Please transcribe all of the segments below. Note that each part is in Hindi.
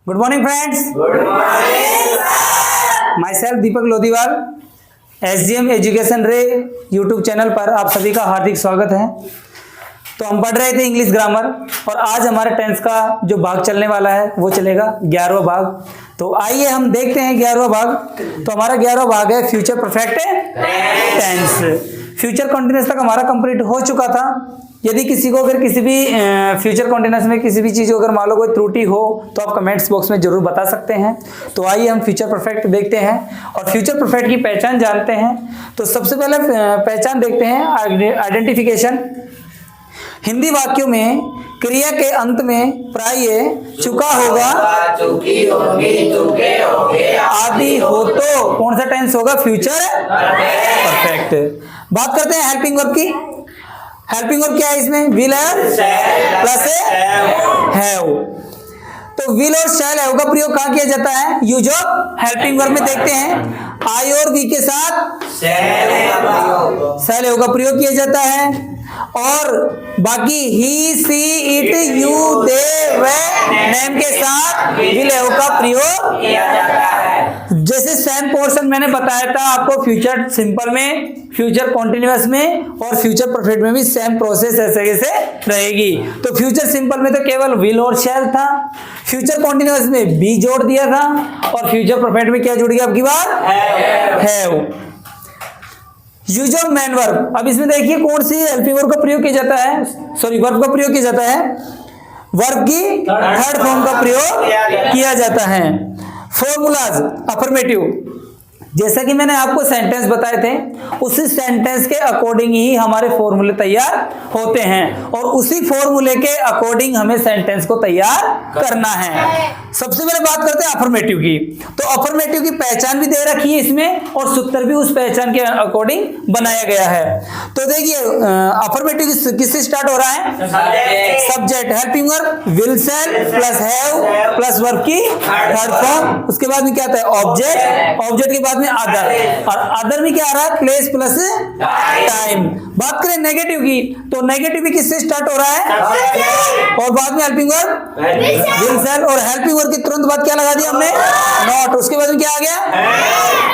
Good morning friends. Good morning. My self Deepak Lodhiwal, SGM education रे यूट्यूब चैनल पर आप सभी का हार्दिक स्वागत है। तो हम पढ़ रहे थे इंग्लिश ग्रामर और आज हमारे टेंस का जो भाग चलने वाला है वो चलेगा 11वां भाग। तो आइए हम देखते हैं 11वां भाग। तो हमारा 11वां भाग है future perfect tense. Future continuous तक हमारा कंप्लीट हो चुका था। यदि किसी को अगर किसी भी फ्यूचर कॉन्टिन्यूस में किसी भी चीज़ को अगर मान लो कोई त्रुटि हो तो आप कमेंट्स बॉक्स में जरूर बता सकते हैं। तो आइए हम फ्यूचर परफेक्ट देखते हैं और फ्यूचर परफेक्ट की पहचान जानते हैं। तो सबसे पहले पहचान देखते हैं आइडेंटिफिकेशन। हिंदी वाक्यों में क्रिया के अंत में प्राय चुका होगा, चुकी होगी, चुके होंगे, आदि हो तो कौन सा टेंस होगा? Future perfect. बात करते हैं हेल्पिंग वर्ब की। हेल्पिंग वर्ब क्या है इसमें? Will plus have. तो विल और शैल हैव का प्रयोग कहाँ किया जाता है? यूज ऑफ हेल्पिंग वर्ब में देखते हैं आई और वी के साथ शैल हैव का प्रयोग किया जाता है। और बाकी ही see it you they way name के साथ विल हैव का प्रयोग किया जाता है। जैसे सेम पोर्शन मैंने बताया था आपको फ्यूचर सिंपल में, फ्यूचर कॉन्टिन्यूअस में और फ्यूचर परफेक्ट में भी सेम प्रोसेस ऐसे रहेगी। तो फ्यूचर सिंपल में तो केवल विल और शैल था, फ्यूचर कॉन्टिन्यूअस में बी जोड़ दिया था और फ्यूचर परफेक्ट में क्या जुड़ गया आपकी बार? Have. Use of main verb. अब इसमें देखिए कौन सी हेल्पिंग वर्ब का प्रयोग किया जाता है, सॉरी वर्ब का प्रयोग किया जाता है, वर्ब की थर्ड फॉर्म का प्रयोग किया जाता है। फॉर्मूलाज अफर्मेटिव, जैसा कि मैंने आपको सेंटेंस बताए थे उसी सेंटेंस के अकॉर्डिंग ही हमारे फॉर्मूले तैयार होते हैं और उसी फॉर्मूले के अकॉर्डिंग हमें सेंटेंस को तैयार करना है। सबसे पहले बात करते हैं अफर्मेटिव की। तो अफर्मेटिव की पहचान भी दे रखी है इसमें और सूत्र भी उस पहचान के अकॉर्डिंग बनाया गया है। तो देखिए अफर्मेटिव किससे स्टार्ट हो रहा है? Subject, helping verb will shell plus have plus verb की थर्ड फॉर्म। उसके बाद में क्या आता है? ऑब्जेक्ट, ऑब्जेक्ट के बाद में अदर, और अदर में क्या आ रहा है? Place plus time. बात करें नेगेटिव की तो नेगेटिव भी किससे स्टार्ट हो रहा है? और बाद में हेल्पिंग वर्ब विल शैल और हेल्पिंग वर्ब की तुरंत बाद क्या लगा दिया हमने? नॉट। उसके बाद में क्या आ गया?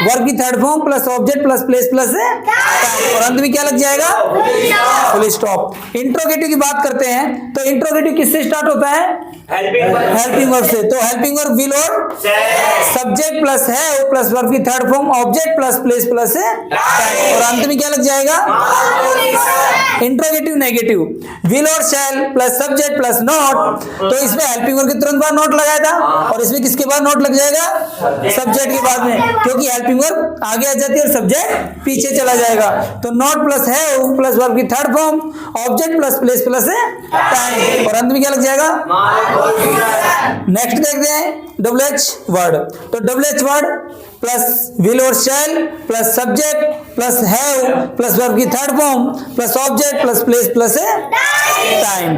वर्ब की third form plus object plus place plus time और अंत में क्या लग जाएगा? Full stop. इंट्रोगेटिव की बात करते हैं तो इंट्रोगेटिव किससे स्टार्ट होता है? हेल्पिंग वर्ब से। तो हेल्पिंग वर्ब विल और subject plus have plus verb की third form object plus place plus time और अंत में क्या लग जाएगा? इंट्रोगेटिव नेगेटिव विल और shall plus subject plus not. तो इसमें हेल्पिंग वर्ब के तुरंत बाद नॉट लगाया था और इसमें किसके बाद नॉट लग जाएगा? सब्जेक्ट के बाद में, क्योंकि हेल्पिंग वर्ब आगे आ जाती है और सब्जेक्ट पीछे चला जाएगा। तो not plus have plus verb की third form object plus place plus time और अंत में क्या लग जाएगा? नेक्स्ट देखते हैं WH वर्ड। तो WH वर्ड प्लस विल और shall plus subject plus have plus verb की third form plus object plus place plus time.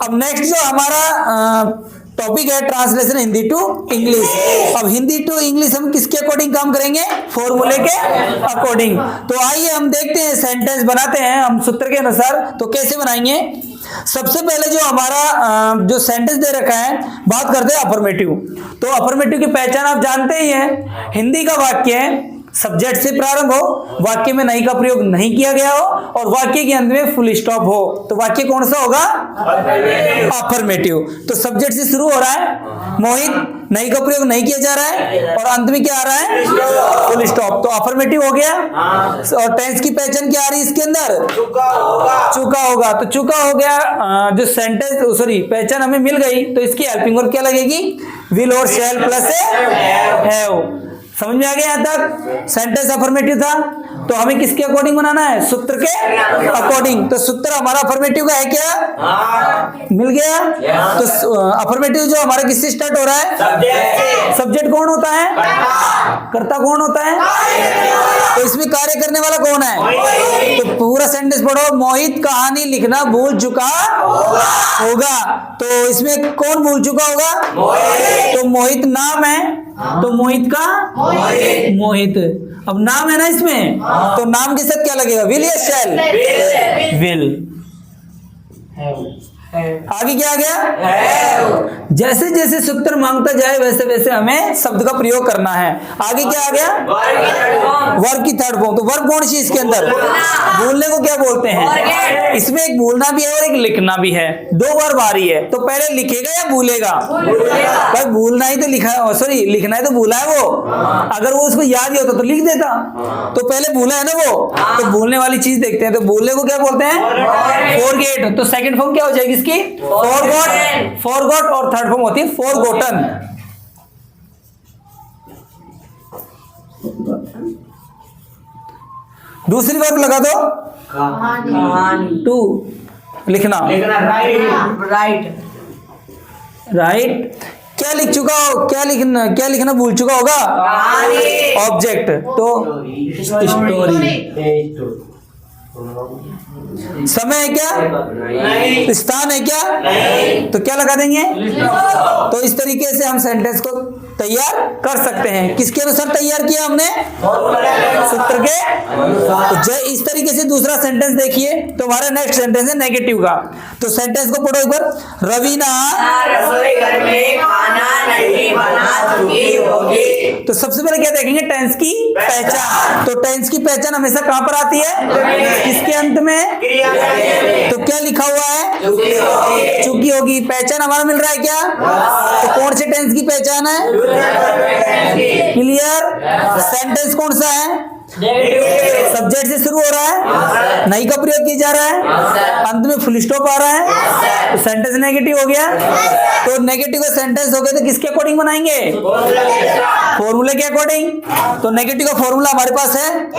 अब नेक्स्ट जो हमारा टॉपिक है ट्रांसलेशन हिंदी टू इंग्लिश। अब हिंदी टू इंग्लिश हम किसके अकॉर्डिंग काम करेंगे? फॉर्मूले के अकॉर्डिंग। तो आइए हम देखते हैं, सेंटेंस बनाते हैं हम सूत्र के अनुसार। तो कैसे बनाएंगे? सबसे पहले जो हमारा जो सेंटेंस दे रखा है, बात करते हैं अफर्मेटिव। तो अफर्मेटिव की पहचान आप जानते ही हैं। हिंदी का वाक्य है सब्जेक्ट से प्रारंभ हो, वाक्य में नहीं का प्रयोग नहीं किया गया हो और वाक्य के अंत में फुल स्टॉप हो, तो वाक्य कौन सा होगा? अफर्मेटिव। तो सब्जेक्ट से शुरू हो रहा है, मोहित, नहीं का प्रयोग नहीं किया जा रहा है और अंत में क्या आ रहा है? Full stop. तो अफर्मेटिव हो गया। और टेंस की पहचान क्या आ रही है इसके अंदर? चुका होगा। तो चुका हो गया जो सेंटेंस सॉरी पहचान हमें मिल गई। तो इसकी हेल्पिंग वर्ब क्या लगेगी? विल और शैल प्लस हैव। समझ में आ गया? यहाँ तक सेंटेंस अफर्मेटिव था। तो हमें किसके अकॉर्डिंग बनाना है? सूत्र के अकॉर्डिंग। तो सूत्र हमारा अफर्मेटिव का है क्या? मिल गया। तो अफर्मेटिव जो हमारा किससे स्टार्ट हो रहा है? सब्जेक्ट कौन होता है? कर्ता कौन होता है? तो इसमें कार्य करने वाला कौन है? तो पूरा सेंटेंस पढ़ो। मोहित कहानी लिखना भूल चुका होगा। तो इसमें कौन भूल चुका होगा? तो मोहित नाम है, तो मोहित का मोहित। अब नाम है ना इसमें, तो नाम के साथ क्या लगेगा? विल या शैल? विल। आगे क्या आ गया? जैसे जैसे सूत्र मांगता जाए वैसे वैसे हमें शब्द का प्रयोग करना है। आगे क्या आ गया? वर्ब की थर्ड फॉर्म। तो वर्ब कौन सी इसके अंदर? बोलने को क्या बोलते हैं? इसमें एक बोलना भी है और एक लिखना भी है। दो वर्ब आ रही है, तो पहले लिखेगा या भूलेगा? भाई भूलना ही तो लिखा है, सॉरी लिखना ही तो भूला है वो। अगर वो उसको याद ही होता तो लिख देता, तो पहले भूला है ना वो, तो भूलने वाली चीज देखते हैं। तो भूलने को क्या बोलते हैं? फॉरगेट। तो सेकंड फॉर्म क्या हो जाएगी इसकी? फॉरगॉट। फॉरगॉट और थर्ड फॉर्म होती है फॉरगॉटन। दूसरी वर्ब लगा दो, टू लिखना। राइट। क्या लिख चुका हो? क्या लिखना भूल चुका होगा? ऑब्जेक्ट। तो स्टोरी। समय है क्या? स्थान है क्या? तो क्या लगा देंगे? तो इस तरीके से हम सेंटेंस को तैयार कर सकते हैं। किसके अनुसार तैयार किया हमने? सूत्र के। तो इस तरीके से दूसरा सेंटेंस देखिए। तो हमारा नेक्स्ट सेंटेंस है नेगेटिव का। तो सेंटेंस को पढ़ो एक बार। रवीना रसोई घर में खाना नहीं बना चुकी होगी। तो सबसे पहले क्या देखेंगे? टेंस की पहचान। तो टेंस की पहचान हमेशा कहां पर आती है? किसके अंत में? तो क्या लिखा हुआ है? चुकी होगी। पहचान हमारा मिल रहा है क्या? तो कौन से टेंस की पहचान है? क्लियर। सेंटेंस कौन सा है? सब्जेक्ट से शुरू हो रहा है, नहीं का प्रयोग किया जा रहा है, अंत में फुल स्टॉप आ रहा है, तो सेंटेंस नेगेटिव हो गया। तो नेगेटिव का सेंटेंस हो गया तो किसके अकॉर्डिंग बनाएंगे? फॉर्मूले के अकॉर्डिंग। तो नेगेटिव का फॉर्मूला हमारे पास है,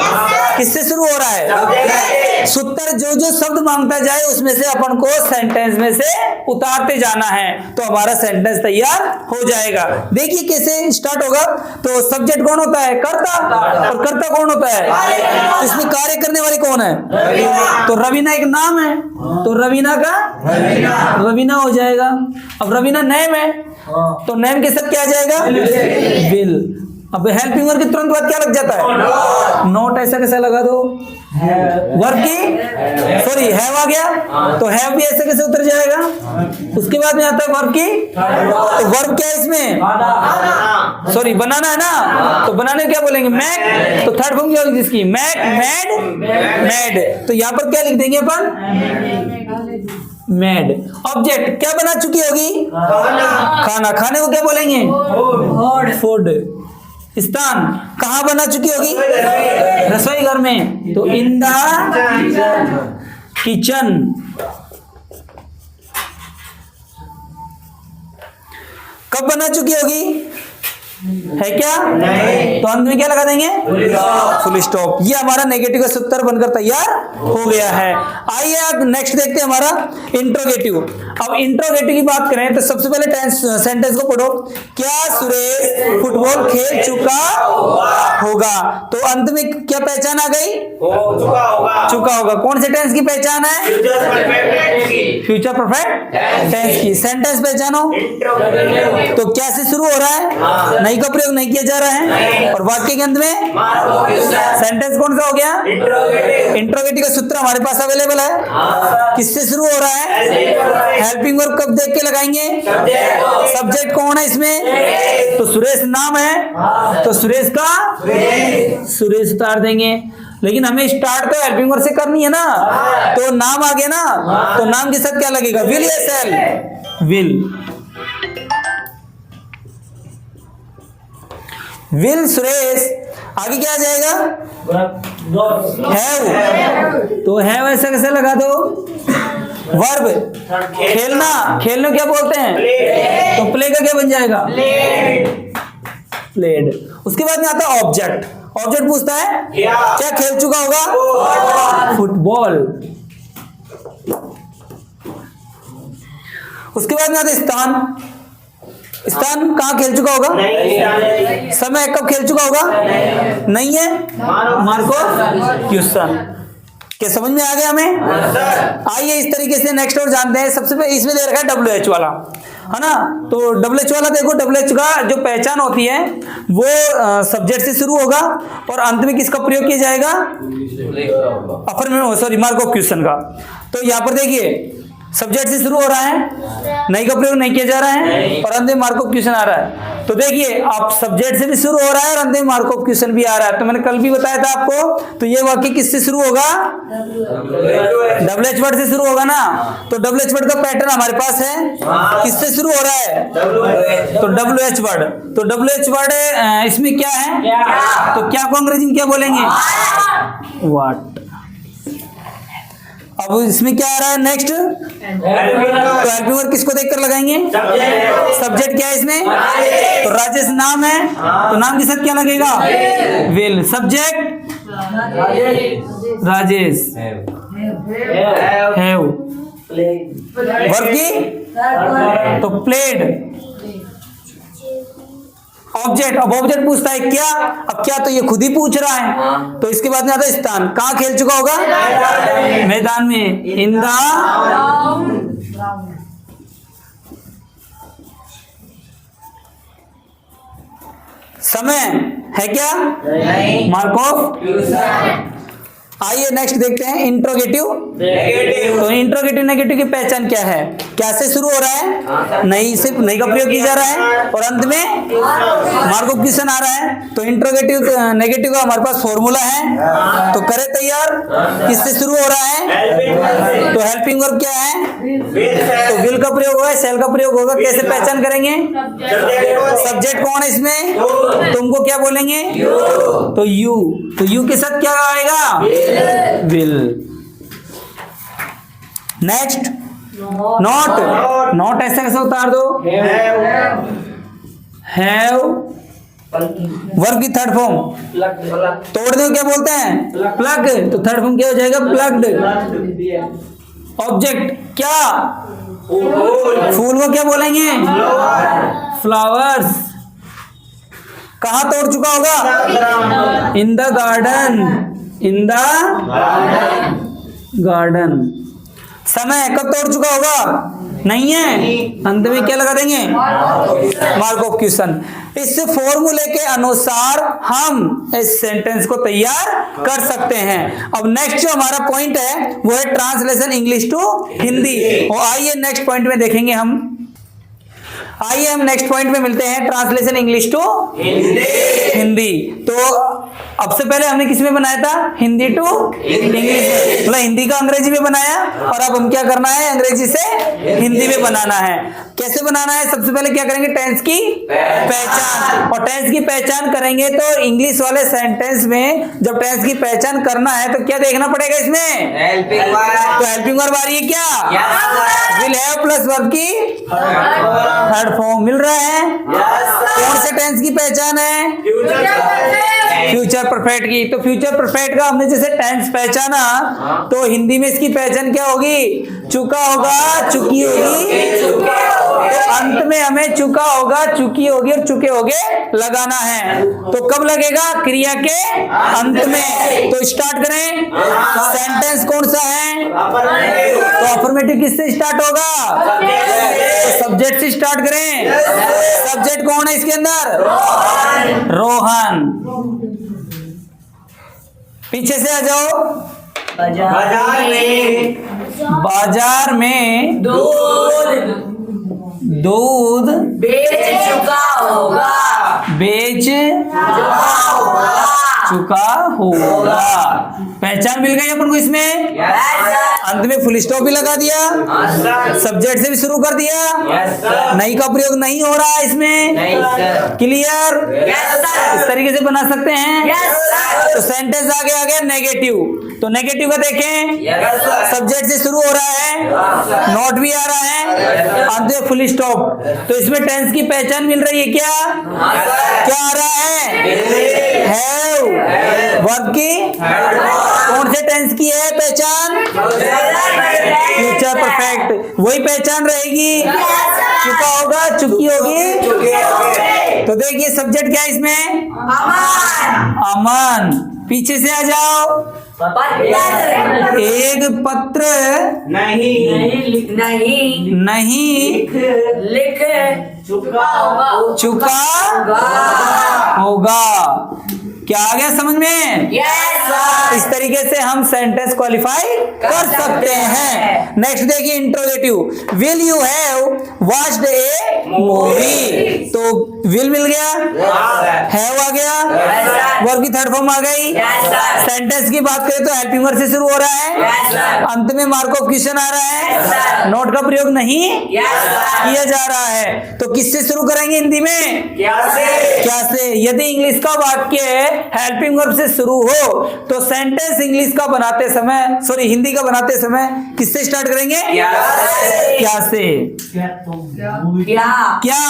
किससे शुरू हो रहा है? सूत्र जो जो शब्द मांगता जाए उसमें से अपन को सेंटेंस में से उतारते जाना है, तो हमारा सेंटेंस तैयार हो जाएगा। देखिए कैसे स्टार्ट होगा। तो सब्जेक्ट कौन होता है? कर्ता। और कर्ता कौन होता है? तो इसमें कार्य करने वाली कौन है? तो रवीना एक नाम है, तो रवीना का रवीना हो जाएगा। अब रवीना नेम है, तो नेम के साथ क्या आ जाएगा? विल। अब हेल्पिंग वर्ब के तुरंत बाद क्या लग जाता है? नॉट। ऐसा कैसे लगा दो? वर्ब की सॉरी हैव आ गया, तो हैव भी ऐसे कैसे उतर जाएगा? उसके बाद में आता है वर्ब की। तो वर्ब क्या है इसमें? सॉरी बनाना है ना, तो बनाने क्या बोलेंगे? मैक। तो थर्ड फॉर्म क्या होगी इसकी? Make, made, made. तो यहाँ पर क्या लिख देंगे अपन? मैड। ऑब्जेक्ट क्या बना चुकी होगी? खाना। खाने को क्या बोलेंगे? फूड। स्थान कहाँ बना चुकी होगी? रसोई घर में, तो इन द किचन। कब बना चुकी होगी? है क्या? तो अंत में क्या लगा देंगे? Full stop. ये हमारा नेगेटिव का सूत्र बनकर तैयार हो गया है। आइए अब नेक्स्ट देखते हैं हमारा इंट्रोगेटिव। अब इंट्रोगेटिव की बात करें तो सबसे पहले सेंटेंस को पढ़ो। क्या सुरेश फुटबॉल खेल चुका होगा? तो अंत में क्या पहचान आ गई? चुका होगा। कौन से टेंस की पहचान है? फ्यूचर परफेक्ट टेंस की। सेंटेंस पहचानो। तो क्या से शुरू हो रहा है? नहीं का प्रयोग नहीं किया जा रहा है, और वाक्य के अंत में सेंटेंस कौन सा हो गया? इंट्रोगेटिव का सूत्र हमारे पास अवेलेबल है। किससे शुरू हो रहा है? हेल्पिंग वर्ब कब देख के लगाएंगे? सब्जेक्ट कौन है इसमें? तो सुरेश नाम है, तो सुरेश का सुरेश उतार देंगे। लेकिन हमें स्टार्ट तो हेल्पिंग वर्ब से करनी है ना, तो नाम आ गया ना, तो नाम के साथ क्या लगेगा? विल या शैल? विल। विल सुरेश। आगे क्या आ जाएगा? हैव। तो हैव ऐसा कैसे लगा दो? वर्ब। खेलना। खेलने क्या बोलते हैं? तो प्ले का क्या बन जाएगा? प्लेड। उसके बाद में आता है ऑब्जेक्ट। ऑब्जेक्ट पूछता है क्या खेल चुका होगा? फुटबॉल। उसके बाद में आता है स्थान। स्थान कहाँ खेल चुका होगा? समय कब खेल चुका होगा? नहीं है। Marco question. क्या समझ में आ गया हमें? आइए इस तरीके से नेक्स्ट और जानते हैं। सबसे पहले इसमें दे रखा है WH वाला, है ना? तो WH वाला देखो, WH का जो पहचान होती है वो सब्जेक्ट से शुरू होगा और अंत में किसका प्रयोग किया जाएगा? अपर सॉरी मार्क ऑफ क्वेश्चन का। तो यहाँ पर देखिए सब्जेक्ट से शुरू हो रहा है, नहीं का प्रयोग नहीं किया जा रहा है और अंत में मार्क ऑफ क्वेश्चन आ रहा है। तो देखिए आप सब्जेक्ट से भी शुरू हो रहा है और अंत में मार्क ऑफ क्वेश्चन भी आ रहा है। तो मैंने कल भी बताया था आपको, तो ये वाक्य किससे शुरू होगा? डबल एच वर्ड से शुरू होगा ना। तो डबल एच वर्ड का पैटर्न हमारे पास है, किससे शुरू हो रहा है? तो डब्ल्यू एच वर्ड। तो डब्ल्यू एच वर्ड इसमें क्या है? तो क्या को अंग्रेजी में क्या बोलेंगे? व्हाट। अब इसमें क्या आ रहा है नेक्स्ट? तो हेल्पिंग वर्ब किसको देखकर लगाएंगे? सब्जेक्ट क्या है इसमें? तो राजेश नाम है, तो नाम के साथ क्या लगेगा? Will. Subject Rajesh, have. Verb की तो प्लेड। ऑब्जेक्ट, अब ऑब्जेक्ट पूछता है क्या? अब क्या तो ये खुद ही पूछ रहा है, तो इसके बाद में आता है स्थान। कहाँ खेल चुका होगा? मैदान में। इन द समय है क्या? Mark of. आइए नेक्स्ट देखते हैं इंट्रोगेटिव। तो इंट्रोगेटिव नेगेटिव की पहचान क्या है? क्या से शुरू हो रहा है? नहीं से, नहीं का प्रयोग किया जा रहा है और अंत में मार्क ऑफ क्वेश्चन आ रहा है। तो इंट्रोगेटिव नेगेटिव का हमारे पास फॉर्मूला है, तो करे तैयार। किससे शुरू हो रहा है? तो हेल्पिंग वर्ब क्या है? तो विल का प्रयोग होगा, सेल का प्रयोग होगा। कैसे पहचान करेंगे? सब्जेक्ट कौन है इसमें? तुमको क्या बोलेंगे? तो यू। तो यू के साथ क्या आएगा? विल। Next not. नॉट ऐसा कैसे उतार दो? हैव। वर्ब की थर्ड फॉर्म तोड़ दो, क्या बोलते हैं? प्लग। तो थर्ड फॉर्म क्या हो जाएगा? प्लग्ड। ऑब्जेक्ट क्या? फूल को क्या बोलेंगे? फ्लावर्स। कहाँ तोड़ चुका होगा? In the garden. In the garden. समय कब तोड़ चुका होगा? नहीं है, अंत में क्या लगा देंगे? Mark of question. इस फॉर्मूले के अनुसार हम इस सेंटेंस को तैयार कर सकते हैं। अब नेक्स्ट जो हमारा पॉइंट है वो है ट्रांसलेशन इंग्लिश टू हिंदी। और आइए नेक्स्ट पॉइंट में देखेंगे हम। आइए हम नेक्स्ट पॉइंट में मिलते हैं, ट्रांसलेशन इंग्लिश टू हिंदी। तो अब से पहले हमने किस में बनाया था? Hindi to English. मतलब हिंदी का अंग्रेजी में बनाया और अब हम क्या करना है? अंग्रेजी से हिंदी में बनाना है। कैसे बनाना है? सबसे पहले क्या करेंगे? टेंस की पहचान। और टेंस की पहचान करेंगे तो इंग्लिश वाले सेंटेंस में जब टेंस की पहचान करना है तो क्या देखना पड़ेगा इसमें? तो हेल्पिंग वर्ब आ रही है क्या? विल हैव प्लस वर्ब की थर्ड फॉर्म मिल रहा है। कौन से टेंस की पहचान है? फ्यूचर परफेक्ट की। तो फ्यूचर परफेक्ट का हमने जैसे टेंस पहचाना तो हिंदी में इसकी पहचान क्या होगी? चुका होगा, चुकी होगी। तो अंत में हमें चुका होगा, चुकी होगी और चुके होगे लगाना है। तो कब लगेगा? क्रिया के अंत में। तो स्टार्ट करें। सेंटेंस कौन सा है? तो अफर्मेटिव किससे स्टार्ट होगा? तो सब्जेक्ट से स्टार्ट करें। सब्जेक्ट कौन है इसके अंदर? रोहन। पीछे से आ जाओ। बाजार में दूध बेच चुका होगा। बेच चुका होगा। पहचान मिल गई अपन को इसमें। अंत में फुल स्टॉप भी लगा दिया, सब्जेक्ट से भी शुरू कर दिया। नहीं का प्रयोग नहीं हो रहा है इसमें। क्लियर? इस तरीके से बना सकते हैं। तो सेंटेंस आगे आ गया नेगेटिव। तो नेगेटिव का देखें, सब्जेक्ट से शुरू हो रहा है, नॉट भी आ रहा है, अंत में फुल स्टॉप। तो इसमें टेंस की पहचान मिल रही है क्या? क्या आ रहा है? हैव। वर्ब की कौन से टेंस की है पहचान? Future perfect. वही पहचान रहेगी। चुका होगा, चुकी होगी। तो देखिए सब्जेक्ट क्या है इसमें? अमन। पीछे से आ जाओ। एक पत्र नहीं लिख चुका होगा। क्या आ गया समझ में? Yes, sir. इस तरीके से हम सेंटेंस क्वालिफाई कर सकते हैं। नेक्स्ट देखिए interrogative, will you have watched A movie? तो विल मिल गया, हैव आ गया, वर्ब की थर्ड फॉर्म आ गई। Yes, sir. सेंटेंस की बात करें तो हेल्पिंग वर्ब से शुरू हो रहा है, Yes, sir. अंत में मार्क ऑफ क्वेश्चन आ रहा है, Yes, sir. नोट का प्रयोग नहीं Yes, sir. किया जा रहा है। तो किससे शुरू करेंगे हिंदी में? क्या से? क्या से? यदि इंग्लिश का वाक्य हेल्पिंग वर्ब से शुरू हो तो सेंटेंस इंग्लिश का बनाते समय, सॉरी हिंदी का बनाते समय किससे स्टार्ट करेंगे? क्या से? क्या से? क्या? क्या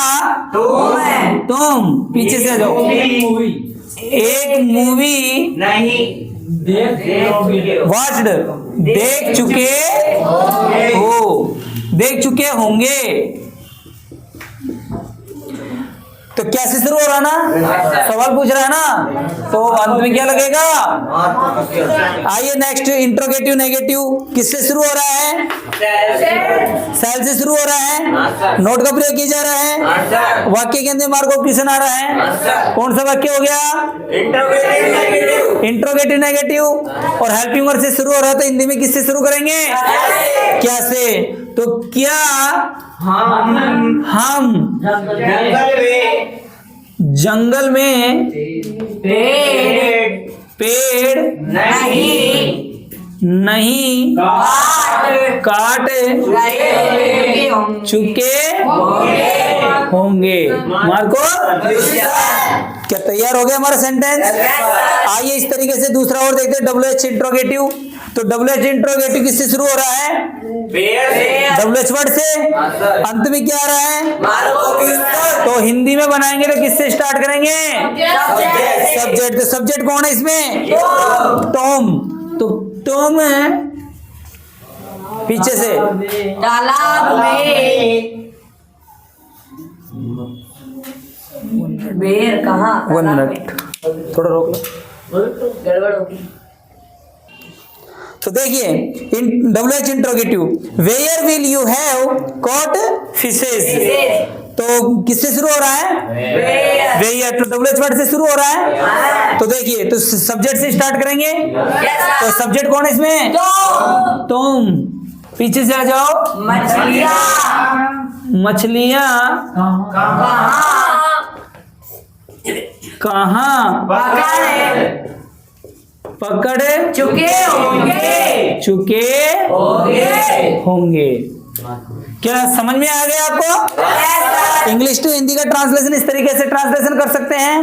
तुम तुम पीछे से आ जाओ। एक मूवी नहीं वॉच्ड देख चुके हो, देख चुके होंगे। तो क्या से शुरू हो रहा ना? सवाल पूछ रहा है ना, तो अंत में क्या लगेगा? आइए नेक्स्ट इंट्रोगेटिव नेगेटिव, किससे शुरू हो रहा है? सेल से शुरू हो रहा है, नोट का प्रयोग किया जा रहा है, वाक्य के अंदर मार्क ऑफ क्वेश्चन आ रहा है। कौन सा वाक्य हो गया? Interrogative negative. और हेल्पिंग वर्ब से शुरू हो रहा है तो हिंदी में किससे शुरू करेंगे? क्या से? तो क्या हम जंगल में पेड़ नहीं काट चुके होंगे। मार्को क्या तैयार हो गया हमारा सेंटेंस? आइए इस तरीके से दूसरा और देखते हैं, डब्ल्यू एच इंट्रोगेटिव। तो डब्ल्यू एच इंट्रोगेटिव किससे शुरू हो रहा है? डब्ल्यू एच वर्ड से, अंत में क्या आ रहा है? तो हिंदी में बनाएंगे तो किससे स्टार्ट करेंगे? सब्जेक्ट। तो सब्जेक्ट कौन है इसमें? टॉम। तो टॉम है पीछे से, तालाब में बेर कहाँ? 1 मिनट थोड़ा रोक लो। गड़बड़ होगी। तो देखिए इन W H interrogative, where will you have caught fishes? तो किससे शुरू हो रहा है? वेयर। तो डब्ल्यू एच वर्ड से शुरू हो रहा है। तो देखिए तो सब्जेक्ट से स्टार्ट करेंगे। तो सब्जेक्ट कौन है इसमें? तुम। पीछे से आ जाओ। मछलियां कहाँ पकड़ चुके होंगे। क्या समझ में आ गया आपको? इंग्लिश टू हिंदी का ट्रांसलेशन इस तरीके से ट्रांसलेशन कर सकते हैं।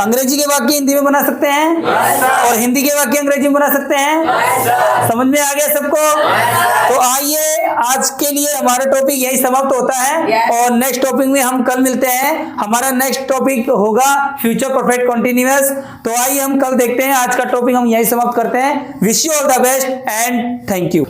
अंग्रेजी के वाक्य हिंदी में बना सकते हैं और हिंदी के वाक्य अंग्रेजी में बना सकते हैं। समझ में आ गया सबको? तो आइए आज के लिए हमारा टॉपिक यही समाप्त होता है और नेक्स्ट टॉपिक में हम कल मिलते हैं। हमारा नेक्स्ट टॉपिक होगा फ्यूचर परफेक्ट कंटिन्यूअस। तो आइए हम कल देखते हैं। आज का टॉपिक हम यही समाप्त करते हैं। Wish you all the best and thank you.